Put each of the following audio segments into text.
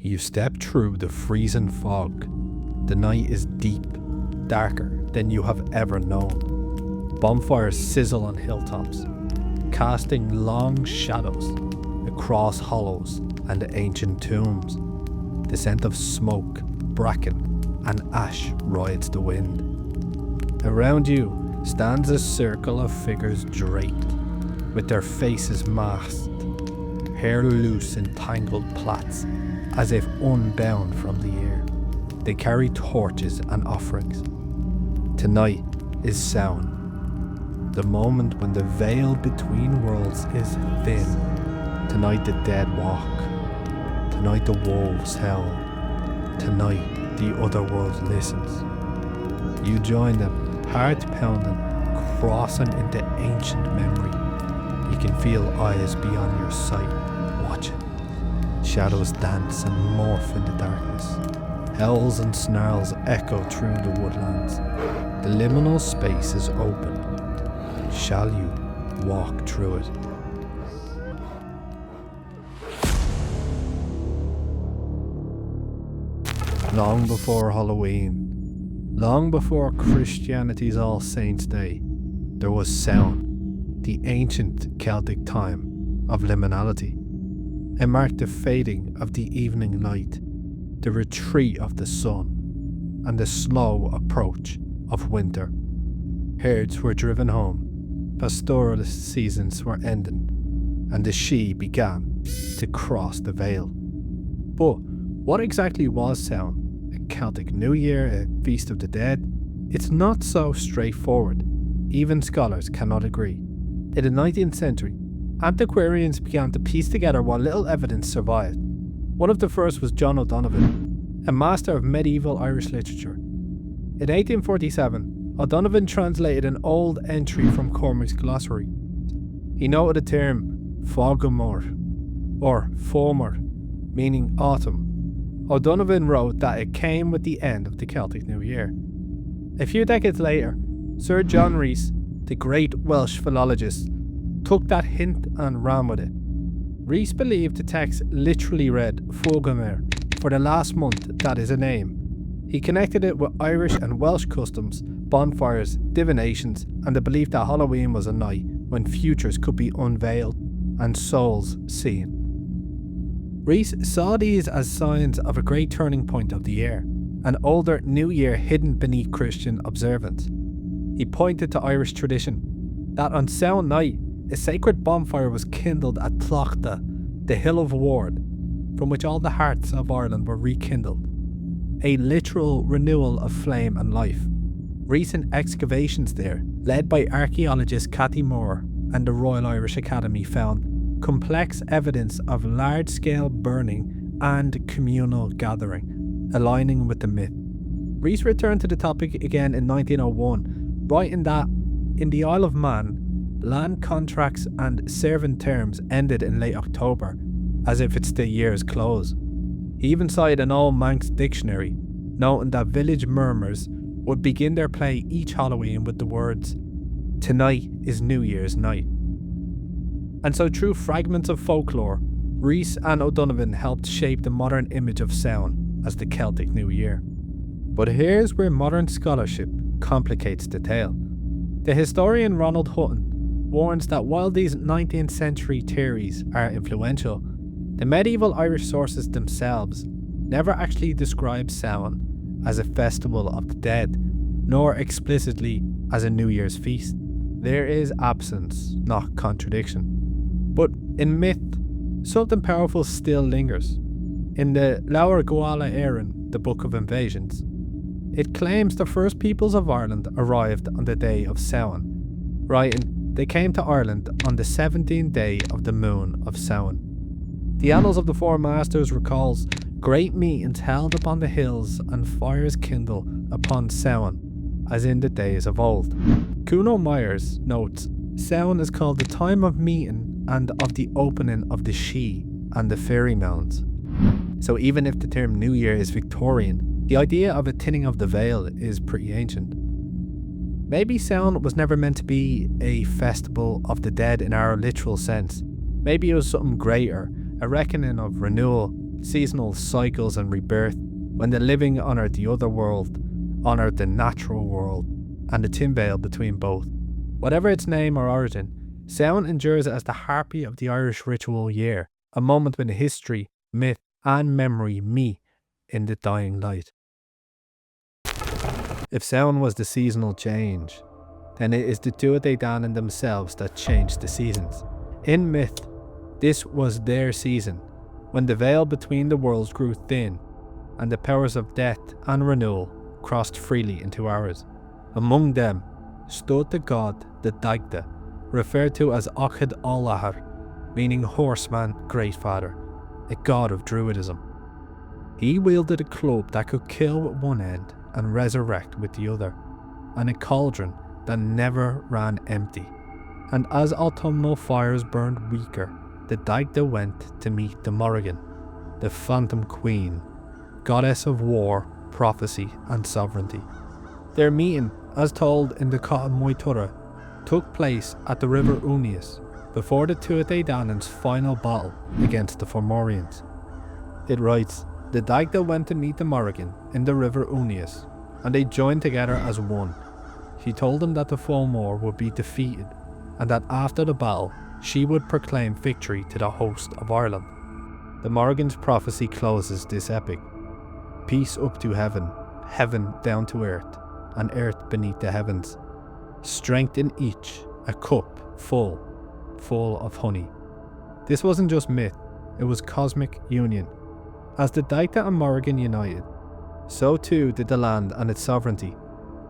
You step through the freezing fog. The night is deep, darker than you have ever known. Bonfires sizzle on hilltops, casting long shadows across hollows and ancient tombs. The scent of smoke, bracken, and ash rides the wind. Around you stands a circle of figures draped, with their faces masked, hair loose in tangled plaits, as if unbound from the air. They carry torches and offerings. Tonight is Samhain, the moment when the veil between worlds is thin. Tonight the dead walk. Tonight the wolves howl. Tonight the Otherworld listens. You join them, heart pounding, crossing into ancient memory. You can feel eyes beyond your sight, watching. Shadows dance and morph in the darkness. Howls and snarls echo through the woodlands. The liminal space is open. Shall you walk through it? Long before Halloween, long before Christianity's All Saints' Day, there was Samhain, the ancient Celtic time of liminality. It marked the fading of the evening light, the retreat of the sun, and the slow approach of winter. Herds were driven home, pastoralist seasons were ending, and the Sidhe began to cross the veil. But what exactly was Samhain? A Celtic New Year, a Feast of the Dead? It's not so straightforward. Even scholars cannot agree. In the 19th century, antiquarians began to piece together what little evidence survived. One of the first was John O'Donovan, a master of medieval Irish literature. In 1847, O'Donovan translated an old entry from Cormac's glossary. He noted the term Fogumor, or Fomor, meaning autumn. O'Donovan wrote that it came with the end of the Celtic New Year. A few decades later, Sir John Rhys, the great Welsh philologist, took that hint and ran with it. Rhys believed the text literally read Fogumor, for the last month that is a name. He connected it with Irish and Welsh customs, bonfires, divinations, and the belief that Halloween was a night when futures could be unveiled and souls seen. Rhys saw these as signs of a great turning point of the year, an older New Year hidden beneath Christian observance. He pointed to Irish tradition, that on Samhain night, a sacred bonfire was kindled at Dagda, the hill of Ward, from which all the hearts of Ireland were rekindled. A literal renewal of flame and life. Recent excavations there, led by archaeologist Cathy Moore and the Royal Irish Academy, found complex evidence of large-scale burning and communal gathering, aligning with the myth. Rhys returned to the topic again in 1901, writing that in the Isle of Man, land contracts and servant terms ended in late October, as if it's the year's close. He even cited an old Manx dictionary, noting that village murmurs would begin their play each Halloween with the words, "Tonight is New Year's night." And so through fragments of folklore, Rhys and O'Donovan helped shape the modern image of Samhain as the Celtic New Year. But here's where modern scholarship complicates the tale. The historian Ronald Hutton warns that while these 19th century theories are influential, the medieval Irish sources themselves never actually describe Samhain as a festival of the dead, nor explicitly as a New Year's feast. There is absence, not contradiction. But in myth, something powerful still lingers. In the Laur Guala Éireann, the Book of Invasions, it claims the first peoples of Ireland arrived on the day of Samhain, writing, "They came to Ireland on the 17th day of the moon of Samhain." The Annals of the Four Masters recalls great meetings held upon the hills and fires kindle upon Samhain, as in the days of old. Kuno Myers notes, Samhain is called the time of meeting and of the opening of the Sidhe and the fairy mounds. So even if the term New Year is Victorian, the idea of a thinning of the veil is pretty ancient. Maybe Samhain was never meant to be a festival of the dead in our literal sense. Maybe it was something greater, a reckoning of renewal, seasonal cycles and rebirth, when the living honoured the Otherworld, honoured the natural world, and the thin veil between both. Whatever its name or origin, Samhain endures as the heartbeat of the Irish ritual year, a moment when history, myth, and memory meet in the dying light. If Samhain was the seasonal change, then it is the Tuatha Danann themselves that changed the seasons. In myth, this was their season, when the veil between the worlds grew thin, and the powers of death and renewal crossed freely into ours. Among them stood the god, the Dagda, referred to as Ochad Olahar, meaning horseman great father, a god of druidism. He wielded a club that could kill at one end and resurrect with the other, and a cauldron that never ran empty. And as autumnal fires burned weaker, the Dagda went to meet the Morrígan, the phantom queen, goddess of war, prophecy and sovereignty. Their meeting, as told in the Cotton Moitura, took place at the river Unius before the Tuatha Danann's final battle against the Fomorians. It writes, the Dagda went to meet the Morrígan in the river Unius, and they joined together as one. She told them that the Fomor would be defeated, and that after the battle, she would proclaim victory to the host of Ireland. The Morrigan's prophecy closes this epic. Peace up to heaven, heaven down to earth, and earth beneath the heavens. Strength in each, a cup full of honey. This wasn't just myth, it was cosmic union. As the Dagda and Morrigan united, so too did the land and its sovereignty,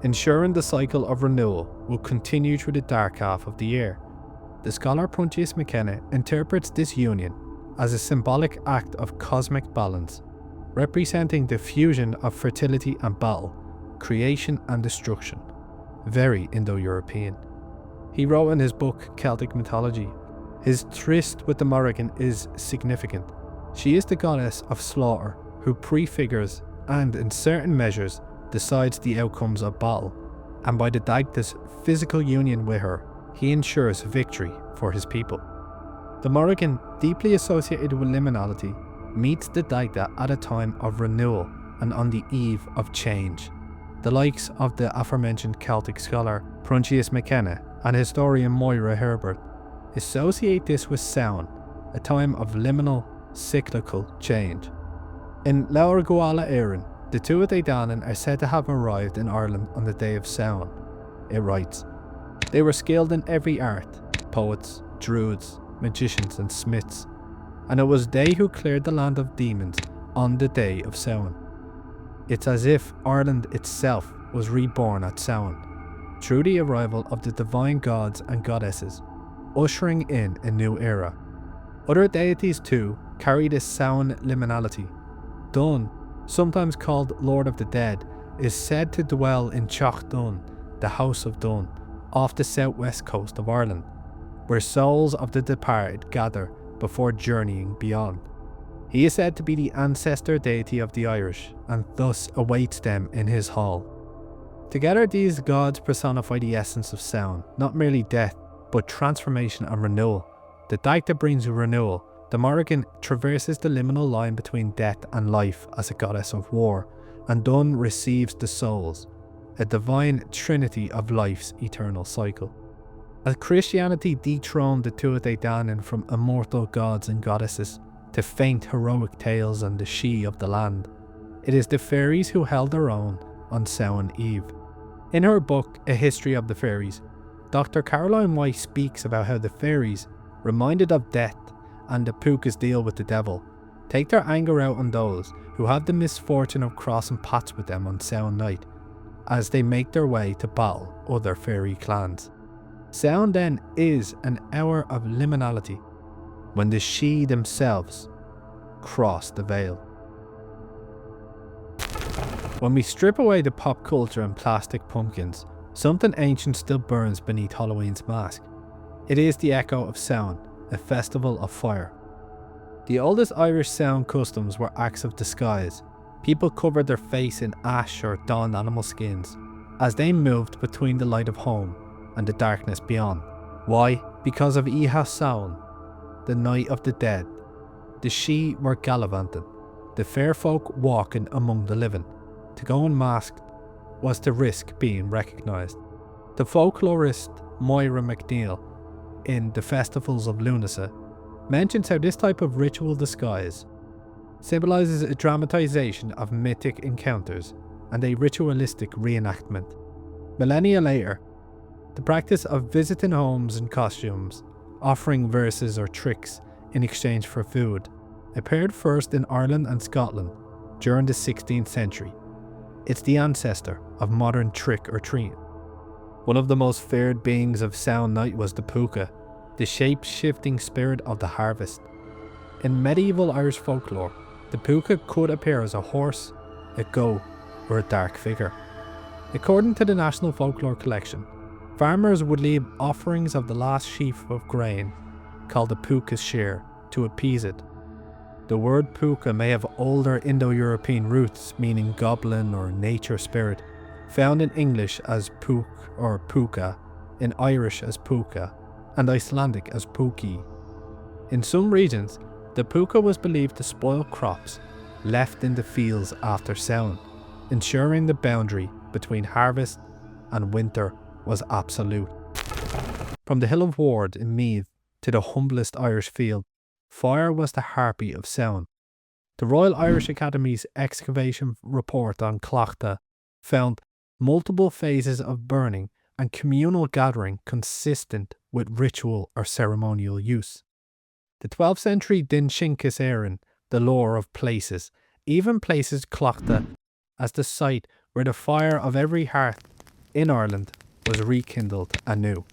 ensuring the cycle of renewal will continue through the dark half of the year. The scholar Pruntius McKenna interprets this union as a symbolic act of cosmic balance, representing the fusion of fertility and battle, creation and destruction. Very Indo-European. He wrote in his book Celtic Mythology, his tryst with the Morrigan is significant. She is the goddess of slaughter who prefigures and in certain measures decides the outcomes of battle, and by the Dagda's physical union with her, he ensures victory for his people. The Morrigan, deeply associated with liminality, meets the Dagda at a time of renewal and on the eve of change. The likes of the aforementioned Celtic scholar Pruntius McKenna and historian Moira Herbert associate this with Samhain, a time of liminal, cyclical change. In Laur Guala Éireann, the Tuatha Danann are said to have arrived in Ireland on the day of Samhain. It writes, they were skilled in every art, poets, druids, magicians and smiths, and it was they who cleared the land of demons on the day of Samhain. It's as if Ireland itself was reborn at Samhain, through the arrival of the divine gods and goddesses, ushering in a new era. Other deities too carry this Samhain liminality. Dun, sometimes called Lord of the Dead, is said to dwell in Teach Dun, the House of Dun, off the southwest coast of Ireland, where souls of the departed gather before journeying beyond. He is said to be the ancestor deity of the Irish, and thus awaits them in his hall. Together these gods personify the essence of Samhain, not merely death, but transformation and renewal. The Dagda brings renewal. The Morrigan traverses the liminal line between death and life as a goddess of war, and Dun receives the souls, a divine trinity of life's eternal cycle. As Christianity dethroned the Tuatha Danann from immortal gods and goddesses to faint heroic tales and the She of the land, it is the fairies who held their own on Samhain Eve. In her book, A History of the Fairies, Dr. Caroline White speaks about how the fairies, reminded of death and the Púca's deal with the devil, take their anger out on those who have the misfortune of crossing paths with them on Samhain night, as they make their way to battle other fairy clans. Samhain then is an hour of liminality, when the Sidhe themselves cross the veil. When we strip away the pop culture and plastic pumpkins, something ancient still burns beneath Halloween's mask. It is the echo of Samhain, a festival of fire. The oldest Irish Samhain customs were acts of disguise. People covered their face in ash or donned animal skins as they moved between the light of home and the darkness beyond. Why? Because of Iha Samhain, the night of the dead. The Sidhe were gallivanting, the fair folk walking among the living. To go unmasked was to risk being recognised. The folklorist Moira McNeill, in The Festivals of Lunacy, mentions how this type of ritual disguise symbolises a dramatisation of mythic encounters and a ritualistic reenactment. Millennia later, the practice of visiting homes in costumes, offering verses or tricks in exchange for food, appeared first in Ireland and Scotland during the 16th century. It's the ancestor of modern trick or treat. One of the most feared beings of Samhain night was the Púca, the shape-shifting spirit of the harvest. In medieval Irish folklore, the Púca could appear as a horse, a goat, or a dark figure. According to the National Folklore Collection, farmers would leave offerings of the last sheaf of grain, called the Púca's share, to appease it. The word Púca may have older Indo-European roots meaning goblin or nature spirit, found in English as Púc or Púca, in Irish as Púca, and Icelandic as Púki. In some regions, the Púca was believed to spoil crops left in the fields after Samhain, ensuring the boundary between harvest and winter was absolute. From the Hill of Ward in Meath to the humblest Irish field, fire was the harpy of Samhain. The Royal Irish Academy's excavation report on Cleachta found multiple phases of burning and communal gathering consistent with ritual or ceremonial use. The 12th century Din Shinkas Éireann, the lore of places, even places Cleachta as the site where the fire of every hearth in Ireland was rekindled anew.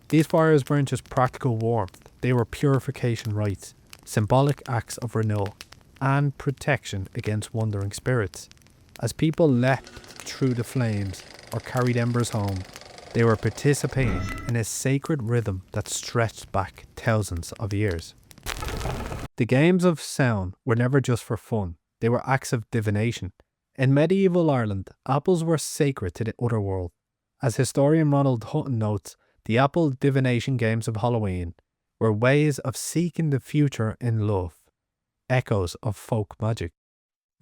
These fires weren't just practical warmth, they were purification rites, symbolic acts of renewal, and protection against wandering spirits. As people leapt through the flames or carried embers home, they were participating in a sacred rhythm that stretched back thousands of years. The games of Samhain were never just for fun, they were acts of divination. In medieval Ireland, apples were sacred to the Otherworld. As historian Ronald Hutton notes, the Apple Divination Games of Halloween were ways of seeking the future in love, echoes of folk magic.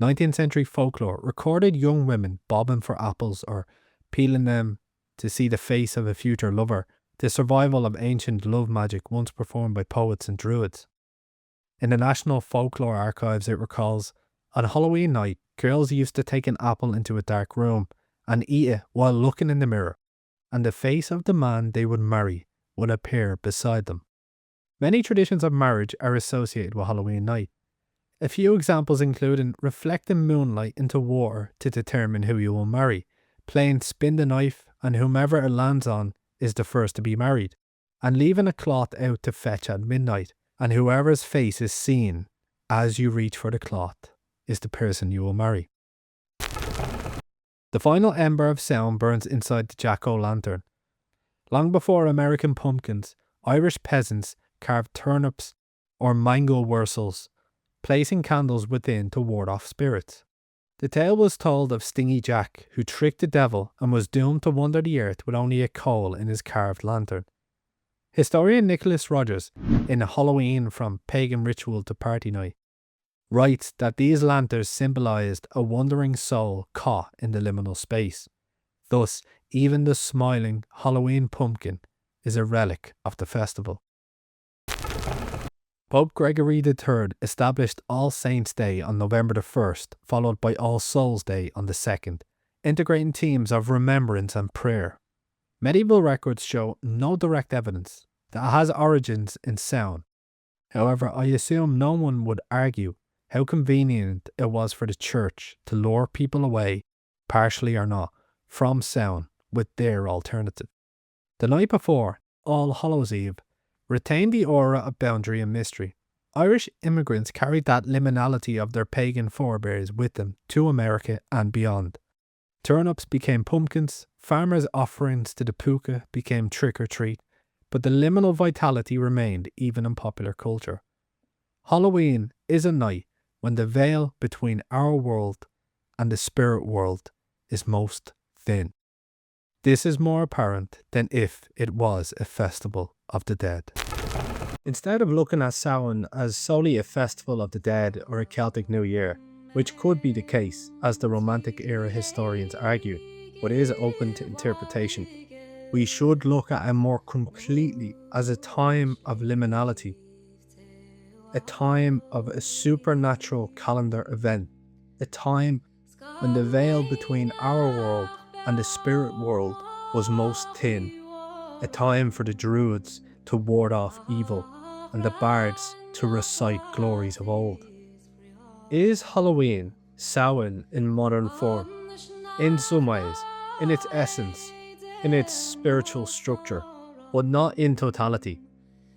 19th century folklore recorded young women bobbing for apples or peeling them to see the face of a future lover, the survival of ancient love magic once performed by poets and druids. In the National Folklore Archives it recalls, on Halloween night, girls used to take an apple into a dark room and eat it while looking in the mirror, and the face of the man they would marry would appear beside them. Many traditions of marriage are associated with Halloween night. A few examples including reflecting moonlight into water to determine who you will marry, playing spin the knife and whomever it lands on is the first to be married, and leaving a cloth out to fetch at midnight, and whoever's face is seen as you reach for the cloth is the person you will marry. The final ember of Samhain burns inside the jack-o'-lantern. Long before American pumpkins, Irish peasants carved turnips or mango wurzels, placing candles within to ward off spirits. The tale was told of Stingy Jack, who tricked the devil and was doomed to wander the earth with only a coal in his carved lantern. Historian Nicholas Rogers, in Halloween from Pagan Ritual to Party Night, writes that these lanterns symbolised a wandering soul caught in the liminal space. Thus, even the smiling Halloween pumpkin is a relic of the festival. Pope Gregory III established All Saints' Day on November the 1st, followed by All Souls' Day on the 2nd, integrating themes of remembrance and prayer. Medieval records show no direct evidence that it has origins in Samhain. However, I assume no one would argue how convenient it was for the church to lure people away, partially or not, from Samhain with their alternative. The night before, All Hallows' Eve, retained the aura of boundary and mystery. Irish immigrants carried that liminality of their pagan forebears with them to America and beyond. Turnips became pumpkins, farmers' offerings to the Púca became trick-or-treat, but the liminal vitality remained even in popular culture. Halloween is a night when the veil between our world and the spirit world is most thin. This is more apparent than if it was a festival of the dead. Instead of looking at Samhain as solely a festival of the dead or a Celtic New Year, which could be the case, as the Romantic era historians argue, but is open to interpretation. We should look at it more completely as a time of liminality, a time of a supernatural calendar event, a time when the veil between our world and the spirit world was most thin, a time for the druids to ward off evil and the bards to recite glories of old. Is Halloween Samhain in modern form? In some ways, in its essence, in its spiritual structure, but not in totality.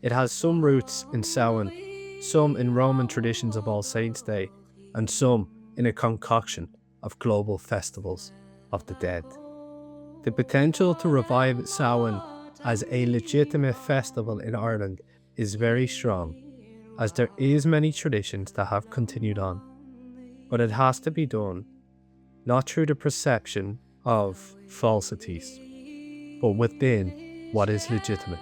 It has some roots in Samhain, some in Roman traditions of All Saints' Day, and some in a concoction of global festivals of the dead. The potential to revive Samhain as a legitimate festival in Ireland is very strong, as there is many traditions that have continued on, but it has to be done not through the perception of falsities, but within what is legitimate.